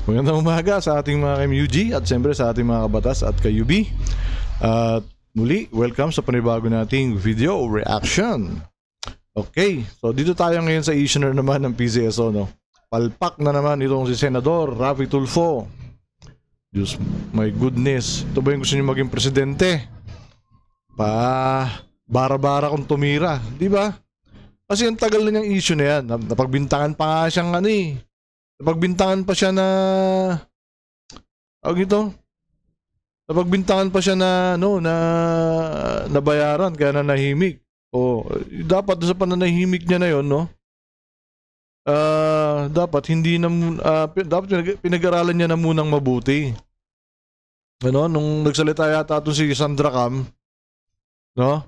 Magandang umaga sa ating mga MUG at siyempre sa ating mga kabatas at ka-UB. At muli, welcome sa panibago nating video reaction. Okay, so dito tayo ngayon sa issue na naman ng PCSO, no? Palpak na naman itong si Senador Raffy Tulfo. Diyos, my goodness. Ito ba yung gusto niyo maging presidente? Bara-bara kung tumira, di ba? Kasi ang tagal na niyang issue na yan. Napagbintangan pa nga siyang napagbintangan pa siya na napagbintangan pa siya na nabayaran kaya nanahimik. Dapat sa pananahimik niya na 'yon, no? Dapat hindi na dapat pinag-aralan niya na munang mabuti. Nung nagsalita yata to si Sandra Cam, no?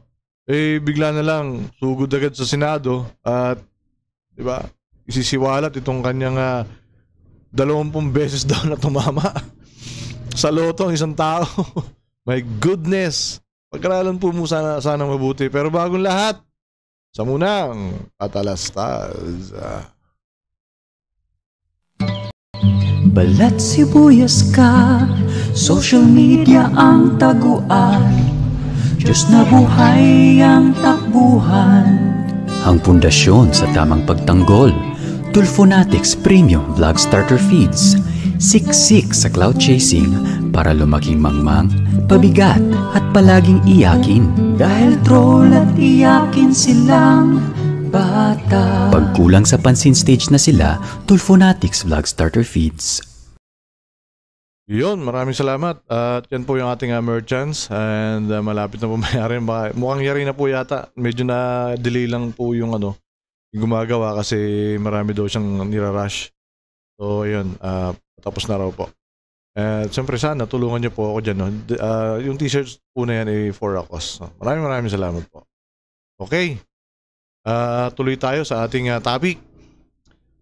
Bigla na lang sugod agad sa Senado at 'di ba? Isisiwalat itong kanyang 20 beses daw na tumama sa loto ang isang tao. My goodness. Pag-aralan po mo sana mabuti. Pero bagong lahat, sa munang patalastas. Balat sibuyas ka, social media ang taguan, Diyos na buhay ang takbuhan, ang pundasyon sa tamang pagtanggol. Tulfonatics Premium Vlog Starter Feeds. Siksik sa cloud chasing para lumaking mangmang, pabigat at palaging iyakin. Dahil troll at iyakin silang bata. Pagkulang sa pansin stage na sila, Tulfonatics Vlog Starter Feeds. Yun, maraming salamat. At yan po yung ating merchants. And malapit na po mayari. Mukhang yari na po yata. Medyo na delay lang po yung gumagawa kasi marami daw siyang nirarush. So yun, tapos na raw po. Siyempre sana tulungan niyo po ako dyan, no? Yung t-shirts po na yan for a cause, no? Maraming salamat po. Okay, tuloy tayo sa ating topic.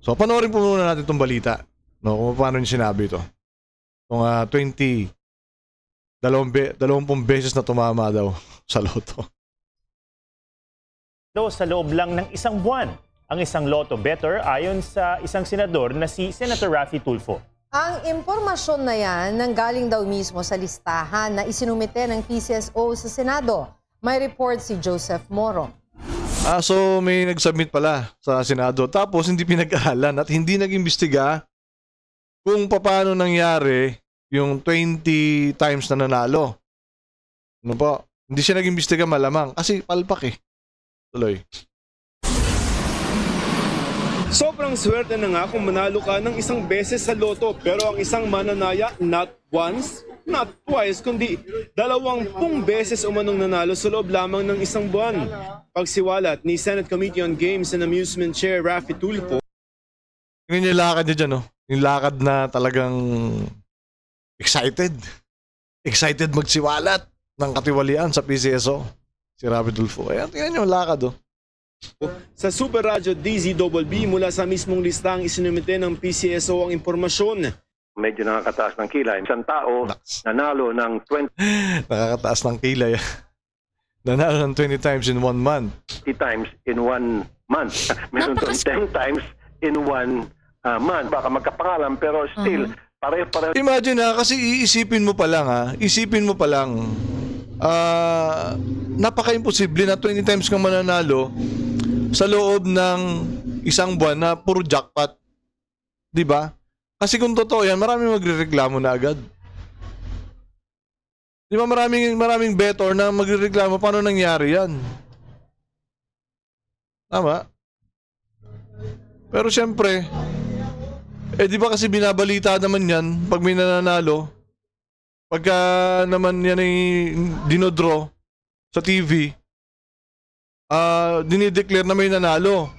So panoorin po muna natin itong balita, no? Kung paano niya sinabi ito. Itong 20 beses na tumama daw sa loto. Sa loob lang ng isang buwan ang isang lotto better ayon sa isang senador na si Senator Raffy Tulfo. Ang impormasyon na yan nanggaling daw mismo sa listahan na isinumite ng PCSO sa Senado. May report si Joseph Moro. So may nag-submit pala sa Senado tapos hindi pinag-aralan at hindi nag-imbestiga kung paano nangyari yung 20 times na nanalo. Ano po? Hindi siya nag-imbestiga malamang kasi palpak eh. Tuloy. Sobrang swerte na nga kung manalo ka ng isang beses sa loto, pero ang isang mananaya not once, not twice, kundi 20 beses umanong nanalo sa loob lamang ng isang buwan. Pagsiwalat ni Senate Committee on Games and Amusement Chair Raffy Tulfo. Yung lakad niya dyan, no? Yung lakad na talagang excited. Excited magsiwalat ng katiwalian sa PCSO. Si Raffy Tulfo. Ayan, tingnan yung lakad, oh. Sa Super Radio DZBB mula sa mismong listang isinumite ng PCSO ang impormasyon. Medyo nakakataas ng kilay. Isang tao nanalo ng 20 nakakataas ng kilay. Nanalo ng 20 times in 1 month. times in 1 month. Meron doon 10 times in 1 month. Baka magkapangalan pero still pareho-pareho. Imagine kasi isipin mo pa lang napaka-imposible na 20 times kang mananalo sa loob ng isang buwan na puro jackpot. 'Di ba? Kasi kung totoo yan, maraming magrereklamo na agad. 'Di ba maraming better na magrereklamo paano nangyari yan? Tama? Pero syempre, 'di ba kasi binabalita naman yan pag may nananalo. Pagka naman yan ay dinodraw sa TV, dinideclare na may nanalo.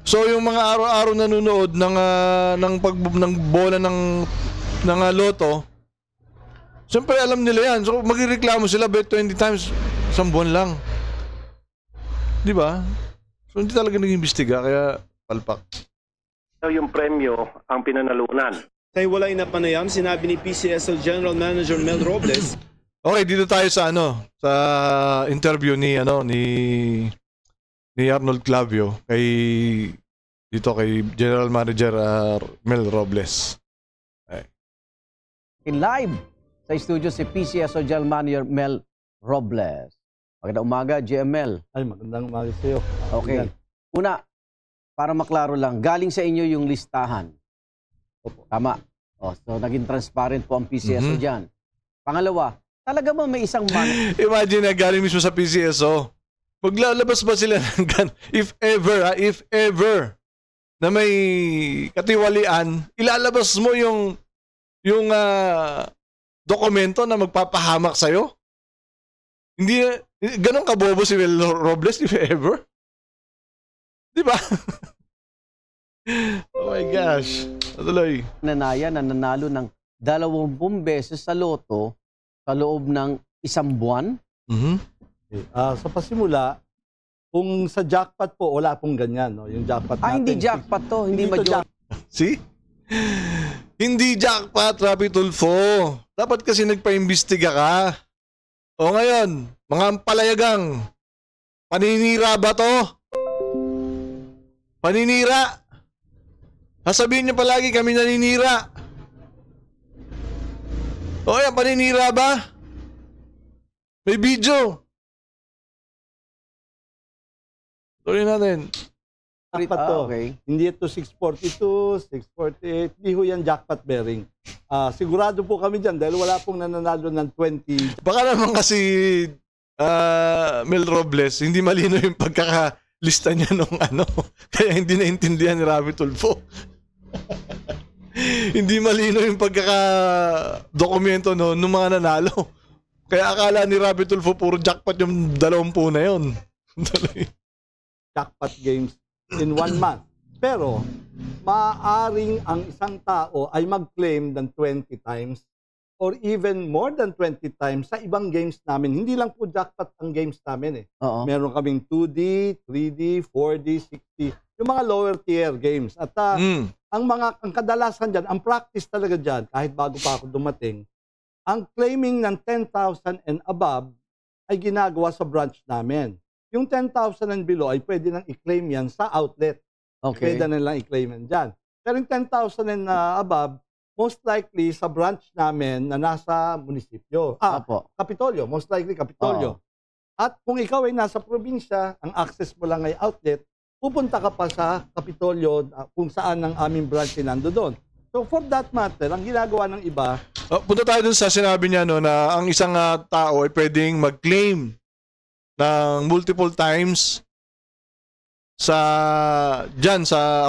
So yung mga araw-araw nanonood ng bola ng loto, siyempre alam nila yan. So magrereklamo sila bet 20 times isang buwan lang. Di ba? So hindi talaga nag-imbestiga kaya palpak. Yung premyo ang pinanalunan. Sa hiwalay na panayam, sinabi ni PCSO General Manager Mel Robles. Okay, dito tayo sa sa interview ni Arnold Clavio kay General Manager Mel Robles. Live sa studio si PCSO General Manager Mel Robles. Magandang umaga, GML. Ay, magandang umaga sa iyo. Okay. Una, para maklaro lang, galing sa inyo yung listahan. Opo. Tama. So, naging transparent po ang PCSO dyan. Pangalawa, talaga ba may isang Imagine na galing mismo sa PCSO. Maglalabas ba sila ng gan? If ever, na may katiwalian, ilalabas mo yung dokumento na magpapahamak sa'yo? Hindi, ganun kabobo si Mel Robles, if ever? Di ba? Oh my gosh. Tuloy. nanaya na nanalo ng 20 beses sa loto sa loob ng isang buwan? Okay. Sa pasimula, kung sa jackpot po, wala pong ganyan. No? Yung jackpot natin. Hindi jackpot to. Hindi majority. See? Hindi jackpot, Rapi Tulfo. Dapat kasi nagpa-imbestiga ka. O ngayon, mga palayagang, paninira ba to? Paninira. Sasabihin niyo palagi kami naninira. O yan, paninira ba? May video. Tuloy natin. Jackpot to. Okay. Hindi ito 642, 648. Hindi ho yan jackpot bearing. Sigurado po kami dyan dahil wala pong nananalo ng 20. Baka naman kasi Mel Robles, hindi malino yung pagkakalista niya nung ano. Kaya hindi naintindihan ni Rapi Tulfo. Hindi malino yung pagkakadokumento no, nung mga nanalo. Kaya akala ni Rapi Tulfo puro jackpot yung 20 na yun. Jackpot games in 1 month. Pero, maaaring ang isang tao ay mag-claim ng 20 times or even more than 20 times sa ibang games namin. Hindi lang po jackpot ang games namin eh. Oo. Meron kaming 2D, 3D, 4D, 6D, yung mga lower tier games. At ang kadalasan dyan, ang practice talaga dyan, kahit bago pa ako dumating, ang claiming ng 10,000 and above ay ginagawa sa branch namin. Yung 10,000 and below ay pwede nang i-claim yan sa outlet. Okay. Pwede na lang i-claim yan dyan. Pero yung 10,000 and above, most likely sa branch namin na nasa munisipyo. Opo. Kapitolyo. Most likely Kapitolyo. At kung ikaw ay nasa probinsya, ang access mo lang ay outlet, pupunta ka pa sa Kapitolyo kung saan ang aming branch ay nando doon. So for that matter, ang ginagawa ng iba... punta tayo dun sa sinabi niya no, na ang isang tao ay pwedeng mag-claim ng multiple times sa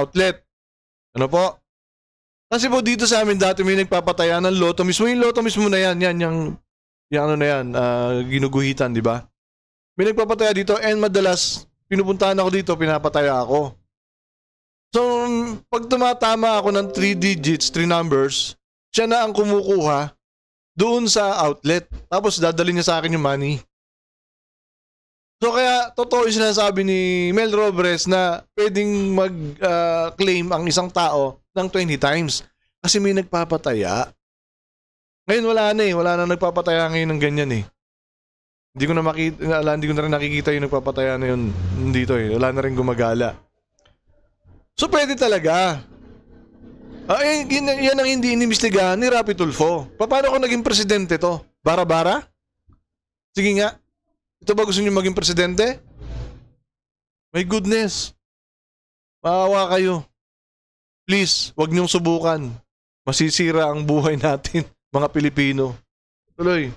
outlet. Ano po? Kasi po dito sa amin dati may nagpapataya ng loto mismo. Yung loto mismo na yan, yung ano na yan, ginuguhitan, di ba? May nagpapataya dito and madalas pinupuntahan ako dito, pinapataya ako. So, pag tumatama ako ng 3 digits, 3 numbers, siya na ang kumukuha doon sa outlet. Tapos dadali niya sa akin yung money. So kaya totoo yung sinasabi ni Mel Robles na pwedeng mag-claim ang isang tao ng 20 times. Kasi may nagpapataya. Ngayon wala na nagpapataya ngayon ng ganyan eh. Hindi ko na rin nakikita yung nagpapataya na yun dito eh. Wala na rin gumagala. So pwede talaga. Yan ang hindi inimbestigahan ni Rapi Tulfo. Paano kung naging presidente to? Bara-bara? Sige nga. Ito ba gusto niyo maging presidente? My goodness. Maawa kayo. Please, wag niyong subukan. Masisira ang buhay natin, mga Pilipino. Tuloy.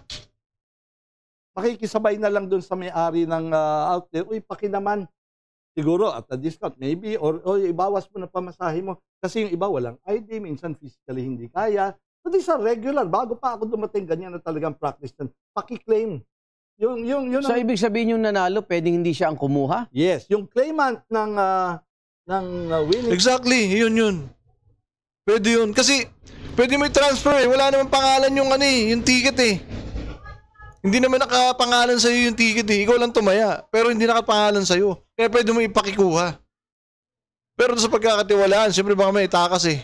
Makikisabay na lang dun sa may-ari ng outlet. Uy, pakinaman. Siguro at a discount maybe or ibawas mo na pamasahe mo. Kasi yung iba walang ID, minsan physically hindi kaya. So these are regular. Bago pa ako dumating, ganyan na talagang practice na. Paki-claim. So, ibig sabihin yung nanalo, pwedeng hindi siya ang kumuha? Yes, yung claimant ng winning. Exactly, yun. Pwede yun. Kasi, pwede mo i-transfer eh. Wala naman pangalan yung ticket eh. Hindi naman nakapangalan sa'yo yung ticket eh. Ikaw lang tumaya. Pero hindi nakapangalan sa'yo. Kaya pwede mo ipakikuha. Pero sa pagkakatiwalaan, siyempre baka may itakas eh.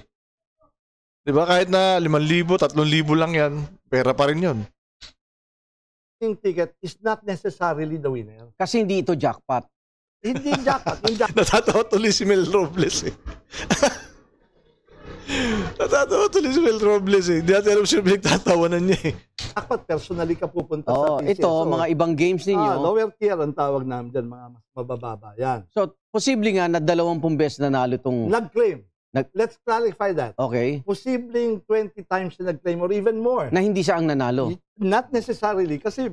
Diba? Kahit na 5,000, 3,000 lang yan, pera pa rin yun. Ticket is not necessarily the winner. Kasi hindi ito jackpot. Hindi jackpot. Natatawa tuloy si Mel Robles eh. Natatawa tuloy si Mel Robles eh. Hindi natin alam siya pinagtatawanan niya eh. Dapat personally ka pupunta sa PCSO. Ito, mga ibang games ninyo. Lower tier ang tawag namin dyan, mga mas mabababa. Yan. So, posible nga na 20 beses nanalo itong... Nag-claim. Let's clarify that. Okay. Posibleng 20 times na nag-claim or even more. Na hindi siya ang nanalo. Not necessarily kasi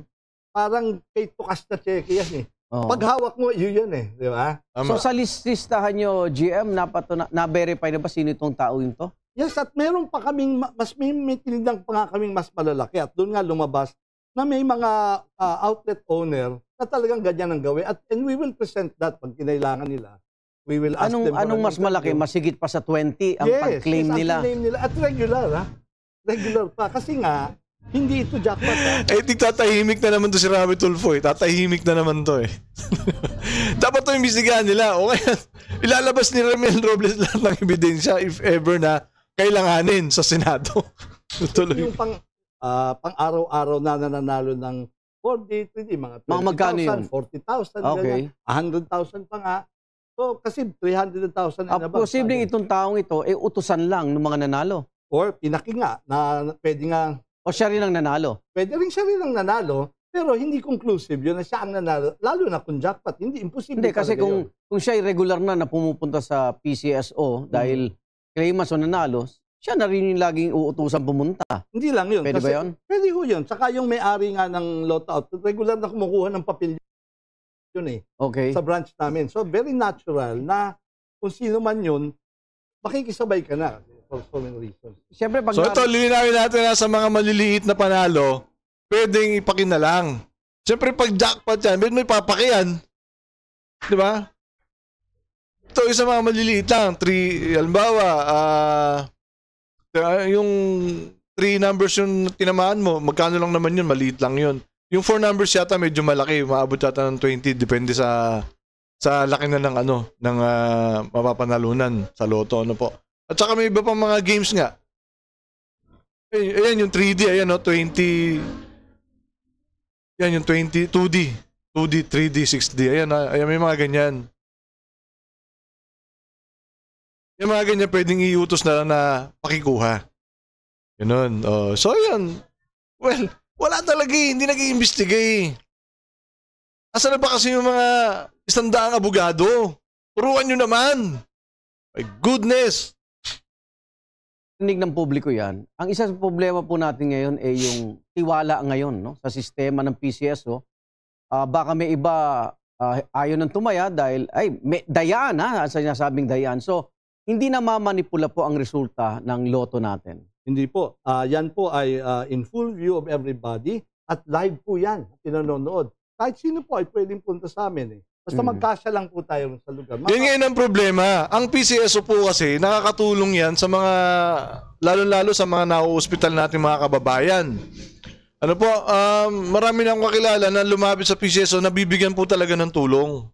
parang pay to cash na check yan eh. Pag hawak mo, yun eh. Di ba? So sa listahan nyo, GM, na-verify na ba sino itong tao yun to? Yes, at meron pa kaming, may tinidang pa nga kaming mas malalaki. At doon nga lumabas na may mga outlet owner na talagang ganyan ang gawin. And we will present that pag kinailangan nila. We will ask them. Anong mas malaki? Masigit pa sa 20 ang pag-claim nila? Yes, ang nila. At regular, ha? Regular pa. Kasi nga, hindi ito jackpot, ha? Eh, tatahimik na naman to si Rapi Tulfo eh. Tatahimik na naman to eh. Dapat to imbestigahan nila. O kaya, ilalabas ni Mel Robles lahat ng ebidensya if ever na kailanganin sa Senado. Tuloy. Yung pang-araw-araw na nananalo ng 40, 20, mga 20,000, 40,000, okay. 100,000 pa nga. So, kasi 300,000 na ba? Posibleng itong taong ito, utusan lang ng mga nanalo. Or pinaki nga, na pwede nga. O siya rin ang nanalo. Pwede rin siya rin ang nanalo, pero hindi conclusive yun na siya ang nanalo. Lalo na kung jackpot, hindi imposible. Hindi, kasi kung siya ay regular na pumupunta sa PCSO dahil claimants o nanalo, siya na rin yung laging uutusan pumunta. Hindi lang yun. Pwede ba yun? Pwede ho yun. Saka yung may-ari nga ng lot out, regular na kumukuha ng papel yun eh. Okay. Sa branch namin. So, very natural na kung sino man yun, makikisabay ka na. For so many reasons. Siyempre, pag so ito, lilinawin natin na sa mga maliliit na panalo, pwedeng ipakinalang. Siyempre, pag jackpot yan, may papakiyan. Di ba? Ito, isa mga maliliit lang. 3, halimbawa, yung 3 numbers yung tinamaan mo, magkano lang naman yun, maliit lang yun. Yung 4 numbers yata medyo malaki, maabot yata ng 20, depende sa laki na ng ng mapapanalunan sa loto, ano po. At saka may iba pang mga games nga. Ayan yung 3D, ayan 20. Yan yung 2D, 3D, 6D. Ayan may mga ganyan. Yung mga ganyan pwedeng iutos na lang na pakikuha. Ganun. So ayan. Well, wala talaga eh. Hindi nag-iimbestiga. Asa na ba kasi yung mga 100 abogado? Turuan nyo naman. My goodness. Rinig ng publiko yan. Ang isa sa problema po natin ngayon ay yung tiwala ngayon sa sistema ng PCSO. Baka may iba ayaw ng tumaya dahil may dayaan sa sinasabing dayaan. So, hindi na mamanipula po ang resulta ng loto natin. Hindi po. Yan po ay in full view of everybody at live po yan. Pinanonood. Kahit sino po ay pwedeng punta sa amin eh. Basta magkasya lang po tayo sa lugar. Yun ngayon ang problema. Ang PCSO po kasi, nakakatulong yan sa mga, lalo-lalo sa mga nau-hospital natin mga kababayan. Ano po, marami na akong kakilala na lumapit sa PCSO na bibigyan po talaga ng tulong.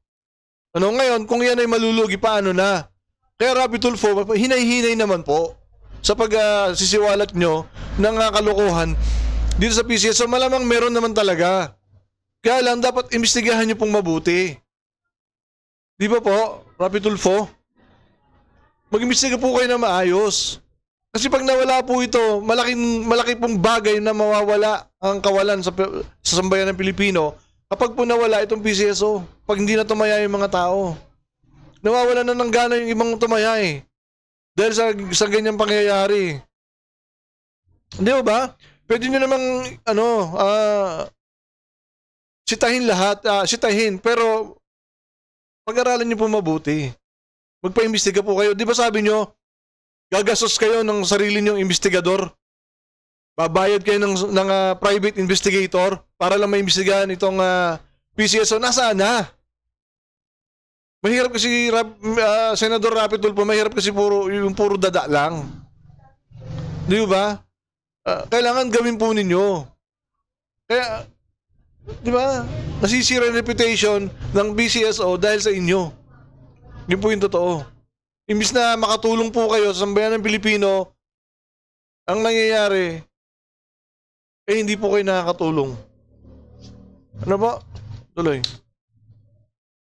Ano ngayon, kung yan ay malulugi, paano na? Kaya Rapi Tulfo, hinay-hinay naman po sa pag-sisiwalat nyo ng kalokohan dito sa PCSO. Malamang meron naman talaga. Kaya lang, dapat imbestigahan nyo pong mabuti. Di ba po, Rapi Tulfo? Mag-imbestiga po kayo na maayos. Kasi pag nawala po ito, malaki pong bagay na mawawala ang kawalan sa sambayan ng Pilipino kapag po nawala itong PCSO. Pag hindi na tumaya yung mga tao. Nawawala na ng gana yung ibang tumaya eh. Dahil sa ganyang pangyayari. Di ba? Pwede nyo namang, sitahin lahat, pero pag-aralan niyo po mabuti. Magpa-imbestiga po kayo. Di ba sabi niyo, gagastos kayo ng sarili niyong investigador? Babayad kayo ng private investigator para lang maimbestigahan itong PCSO. Nasaan na? Mahirap kasi, Senador Rapi Tulfo, mahirap kasi yung puro dada lang. Di ba? Kailangan gawin po ninyo. Kaya, di ba? Nasisira yung reputation ng PCSO dahil sa inyo. Yun po yung totoo. Imbis na makatulong po kayo sa sambayan ng Pilipino, ang nangyayari, hindi po kayo nakakatulong. Ano ba? Tuloy.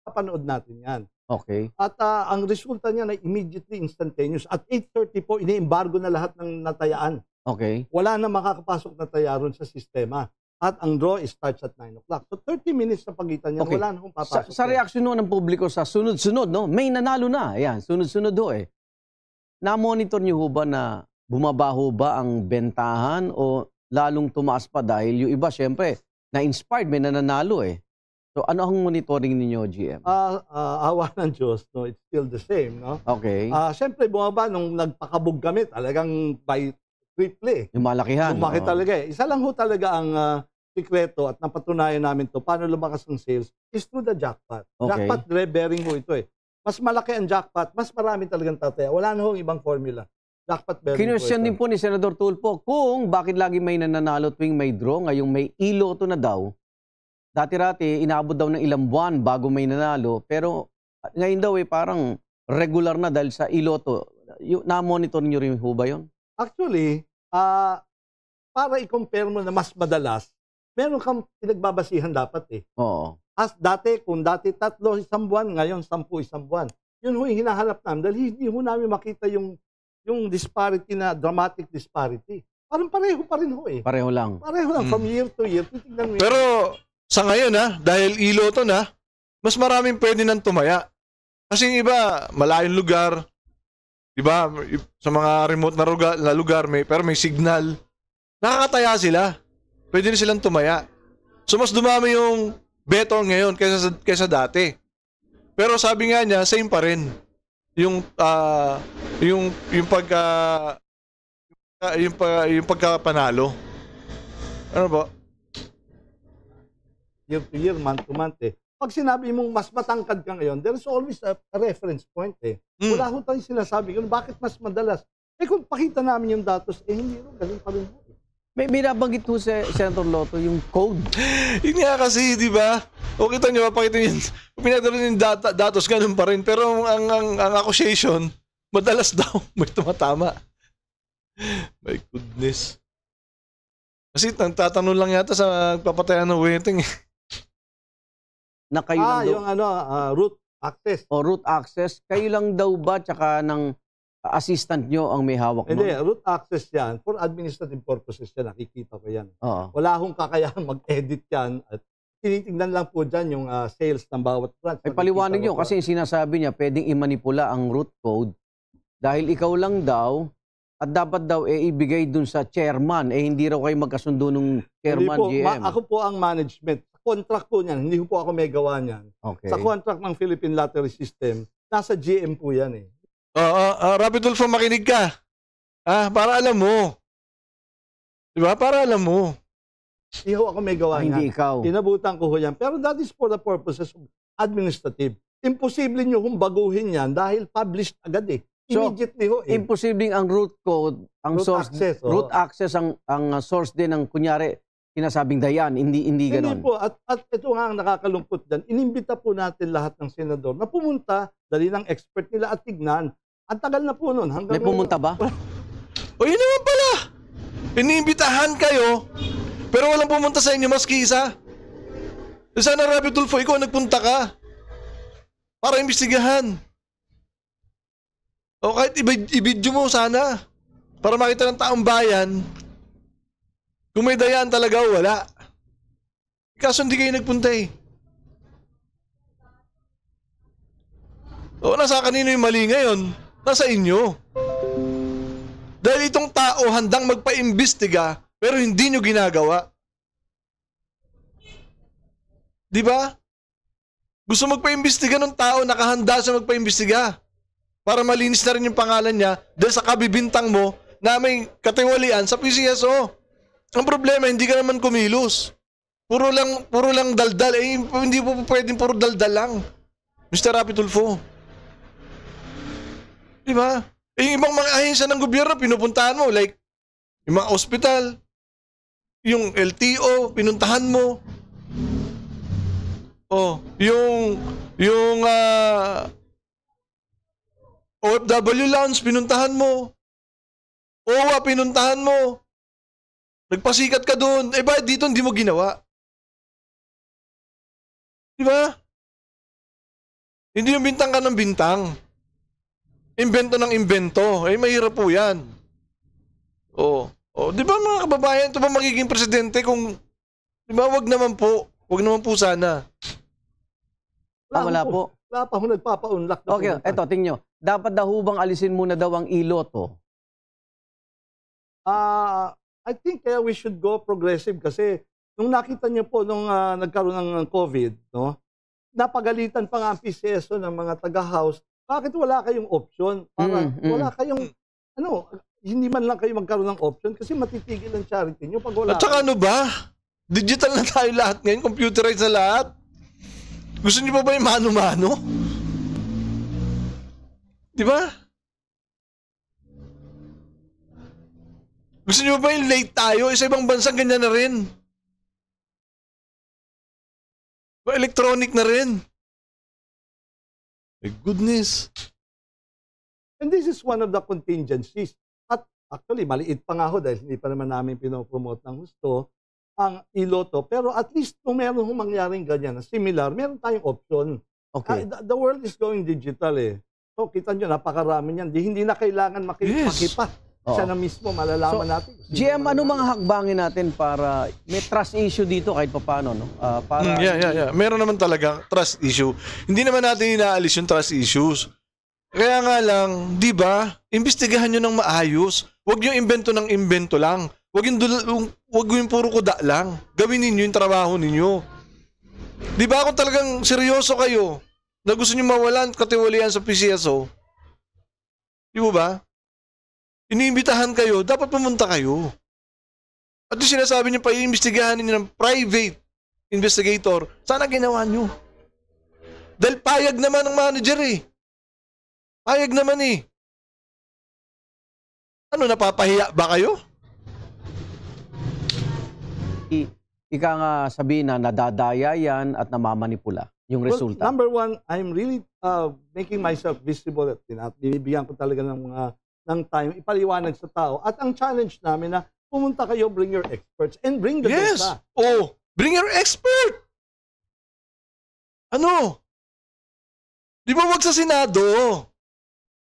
Papanood natin yan. Okay. At ang resulta niya na immediately instantaneous. At 8:30 po, ini-embargo na lahat ng natayaan. Okay. Wala na makakapasok na tayaron sa sistema. At ang draw starts at 9 o'clock. So 30 minutes na pagitan niya, Okay. wala na kung papasok. Sa reaksyon no ng publiko sa sunod-sunod, no? May nanalo na. Ayan, sunod-sunod ho eh. Na-monitor niyo ho ba na bumaba ho ba ang bentahan o lalong tumaas pa dahil yung iba, syempre, na-inspired, may nananalo eh. So ano ang monitoring ninyo, GM? Awa ng Diyos, no? It's still the same, no? Okay. Siyempre, bumaba nung nagpakabog kami, talagang by triple. Yung malakihan. Lumaki oo. talaga eh. Isa lang ho talaga ang sikreto at napatunayan namin to paano lumakas ang sales is through the jackpot. Okay. Jackpot bearing ho ito eh. Mas malaki ang jackpot, mas marami talagang tataya. Wala na ho ibang formula. Jackpot bearing Kinwestiyon po ito. din po ni Senador Tulfo kung bakit lagi may nananalo tuwing may draw, ngayong may iloto na daw. Dati-rati, inaabot daw ng ilang buwan bago may nanalo, pero ngayon daw eh parang regular na dahil sa iloto. Na-monitor niyo rin ho ba yun? Actually, para i-compare mo na mas madalas, meron kang pinagbabasihan dapat eh. Oo. As dati, kung dati 3 isang buwan, ngayon 10 isang buwan. Yun ho yung hinahanap namin dahil hindi ho namin makita yung disparity na dramatic disparity. Parang pareho pa rin ho eh. Pareho lang. Pareho lang from year to year. Titignan mo yun. Pero sa ngayon dahil iloto na, mas maraming pwede nang tumaya. Kasi yung iba, malayong lugar, diba, sa mga remote na lugar, pero may signal, nakakataya sila. Pwede na silang tumaya. So mas dumami yung beto ngayon kaysa dati. Pero sabi nga niya, same pa rin. Yung pagkapanalo. Ano ba? Year to year, month to month eh. Pag sinabi mong mas matangkad ka ngayon, there is always a reference point eh. Wala ho tayong sinasabi kung bakit mas madalas. Eh kung pakita namin yung datos, hindi rin, galing pa rin ho. May nabanggit po si Senator Lotto yung code. Yun nga kasi, di ba? O kita nyo, mapakita nyo, pinadala yung datos, ganun pa rin. Pero ang accusation, madalas daw may tumatama. My goodness. Kasi tatanong lang yata sa papatayan ng waiting. Na kayo lang daw, Yung root access. o root access, kayo lang daw ba tsaka ng assistant nyo ang may hawak mo? Hindi, root access yan. For administrative purposes yan, nakikita ko yan. Oo. Wala akong kakayahan mag-edit yan. At tinitingnan lang po dyan yung sales ng bawat branch. Ay paliwanag nyo kasi sinasabi niya pwedeng imanipula ang root code dahil ikaw lang daw at dapat daw ibigay dun sa chairman. Hindi raw kayo magkasundo nung chairman, Hindi po, GM. ako po ang management. Contract po niyan, hindi po ako may gawa niyan. Okay. Sa contract ng Philippine Lottery System, nasa GM po yan eh. Rapid Tulfo, makinig ka. Para alam mo. Diba? Para alam mo. Hindi ho ako may gawa niyan. Hindi ikaw. Inabutan ko ho yan. Pero that is for the purposes of administrative. Imposible nyo kung baguhin yan dahil published agad eh. So, Immediately ho eh. Imposibleng ang root code, ang Root source, access, oo. root access ang source din ng kunyari sinasabing dayan, hindi ganoon. Hindi po. At ito nga ang nakakalungkot dyan. Inimbita po natin lahat ng senador na pumunta, dali ng expert nila at tignan. Ang tagal na po nun. May pumunta ba? O yun naman pala. Iniimbitahan kayo, pero walang pumunta sa inyo maski isa. Sana Rapid Tulfo, ikaw nagpunta ka. Para imbestigahan. O kahit i-video mo sana. Para makita ng taong bayan. Kung may dayaan talaga o wala. Kaso hindi kayo nagpunta eh. O nasa kanino yung mali ngayon? Nasa inyo. Dahil itong tao handang magpa-imbestiga pero hindi nyo ginagawa. Di ba? Gusto magpa-imbestiga ng tao, nakahanda siya magpa-imbestiga. Para malinis na rin yung pangalan niya dahil sa kabibintang mo na may katiwalian sa PCSO. Ang problema, hindi ka naman kumilos. Puro lang daldal. Hindi po pwedeng puro daldal lang. Mr. Rapid Tulfo. Di ba? Yung ibang mga ahensya ng gobyerno, pinupuntahan mo. Like, yung mga ospital, yung LTO, pinuntahan mo. Yung OFW Lounge, pinuntahan mo. OWA, pinuntahan mo. Nagpasikat ka doon. Bakit dito hindi mo ginawa? Di ba? Hindi yung bintang ka ng bintang. Imbento ng imbento. Eh, mahirap po yan. Di ba mga kababayan, ito ba magiging presidente kung, di ba, wag naman po. Wag naman po sana. Wala po. Wala pa akong nagpapa-unlock. Okay, eto, tingnan nyo. Dapat daw bang alisin muna daw ang iloto? I think we should go progressive kasi nung nakita niyo po nung nagkaroon ng COVID, no? Napagalitan pa nga ang PCSO ng mga taga-house. Bakit wala kayong option? Para wala kayong hindi man lang kayo magkaroon ng option kasi matitigil ang charity niyo pag wala. At saka ano ba? Digital na tayo lahat ngayon, computerized na lahat. Gusto niyo pa ba yung mano-mano? Di ba? Gusto niyo ba yung late tayo? Sa ibang bansang ganyan na rin. Electronic na rin. My goodness. And this is one of the contingencies. At actually, maliit pa nga ho dahil hindi pa naman namin pinopromote ng gusto ang iloto. Pero at least kung meron mangyaring ganyan na similar, meron tayong option. Okay. The world is going digital eh. So kita nyo, napakarami niyan. Hindi na kailangan makipa. Siya na mismo, malalaman natin. GM, ano mga hakbangin natin para may trust issue dito kahit paano, no? Yeah. Meron naman talaga trust issue. Hindi naman natin inaalis yung trust issues. Kaya nga lang, di ba, imbestigahan nyo ng maayos. Huwag yung imbento ng imbento lang. Huwag yung puro kuda lang. Gawin ninyo yung trabaho ninyo. Di ba kung talagang seryoso kayo na gusto nyo mawalan katiwalian sa PCSO, di ba? Iniimbitahan kayo, dapat pumunta kayo. At yung sinasabi niyo pa, iimbestigahan niyo ng private investigator, sana ginawa niyo. Dahil payag naman ng manager eh. Payag naman eh. Ano, napapahiya ba kayo? Ika nga sabihin na nadadaya yan at namamanipula yung resulta. Number one, I'm really making myself visible at binibigyan ko talaga ng time, ipaliwanag sa tao. At ang challenge namin na pumunta kayo, bring your experts and bring the data. Bring your expert! Ano? Di ba wag sa Senado?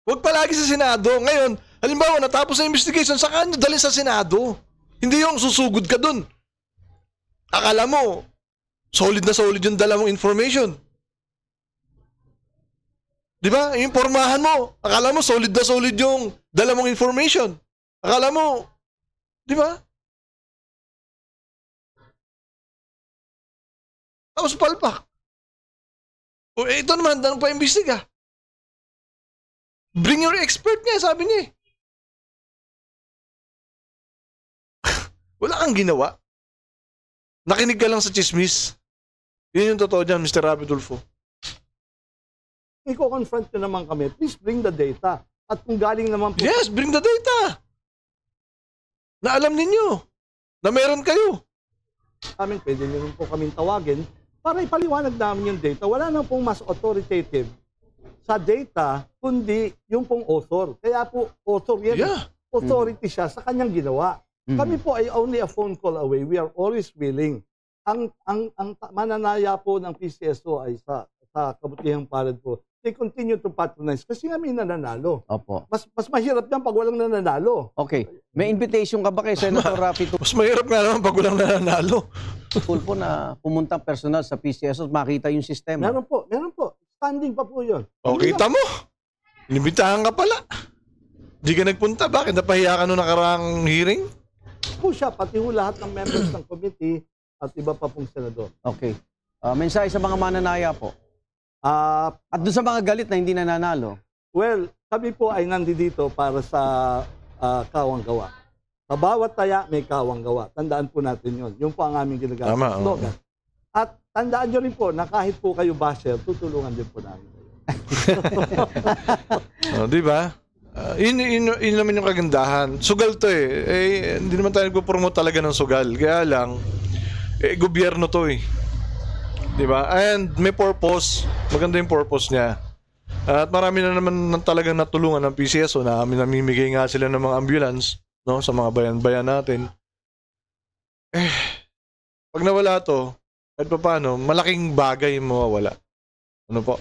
Wag palagi sa Senado. Ngayon, halimbawa, natapos na investigation, saka nyo dalhin sa Senado. Hindi yung susugod ka dun. Akala mo, solid na solid yung dala mong information. Di ba? Yung pormahan mo, akala mo solid na solid yung dala mong information. Akala mo, di ba? Tapos palpak. Ito naman, anong pa-imbestiga? Bring your expert niya, sabi niya. Wala kang ginawa. Nakinig ka lang sa chismis. Yun yung totoo dyan, Mr. Rapi Tulfo. Iko-confront nyo naman kami, please bring the data. At kung galing naman po... Yes, bring the data. Na alam ninyo. Na meron kayo. Amin, pwede nyo rin po kaming tawagin para ipaliwanag namin yung data. Wala na pong mas authoritative sa data, kundi yung pong author. Kaya po, author yan. Yeah. Authority siya sa kanyang ginawa. Kami po ay only a phone call away. We are always willing. Ang mananaya po ng PCSO ay sa kabutihang palad po. They continue to patronize kasi nga may nananalo. Opo. Mas mahirap yan pag walang nananalo. Okay. May invitation ka ba kay Senator Rapi Tulfo? Mas mahirap nga naman pag walang nananalo. Tulfo na pumunta personal sa PCSO at makita yung sistema. Meron po. Standing pa po yun. O, kita mo. Inimbitahan ka pala. Di ka nagpunta. Bakit? Napahiya ka nung nakaraang hearing? Po siya, pati ho lahat ng members ng committee at iba pa pong senador. Okay. Mensahe sa mga mananaya po. At doon sa mga galit na hindi nananalo. Well, kami po ay nandito para sa kawang gawa. Sa bawat taya, may kawang gawa. Tandaan po natin yun. Yung po ang aming ginagamit. Tama, slogan. At tandaan nyo rin po na kahit po kayo basher, tutulungan din po namin kayo. Di ba? Yun naman yung kagandahan. Sugal to eh. Hindi naman tayo nagpo-promote talaga ng sugal. Kaya lang, gobyerno to eh. Diba? And may purpose. Maganda yung purpose niya. At marami na naman talagang natulungan ng PCSO na namimigay nga sila ng mga ambulance, no, sa mga bayan-bayan natin. Pag nawala to, kahit pa paano, malaking bagay yung mawawala. Ano po?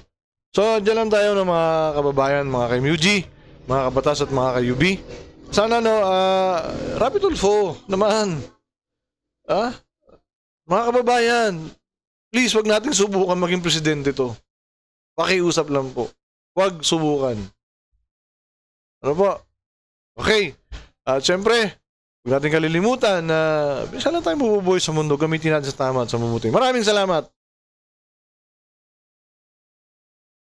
So, dyan lang tayo ng mga kababayan, mga kay-MUG, mga kabatas at mga kay-UB. Sana, Rapi Tulfo naman. Mga kababayan, please, wag natin subukan maging presidente to. Pakiusap lang po. Wag subukan. Ano po? Okay. At syempre, huwag natin kalilimutan na isa lang tayong bububuhay sa mundo. Gamitin natin sa tama at sa mabuti. Maraming salamat.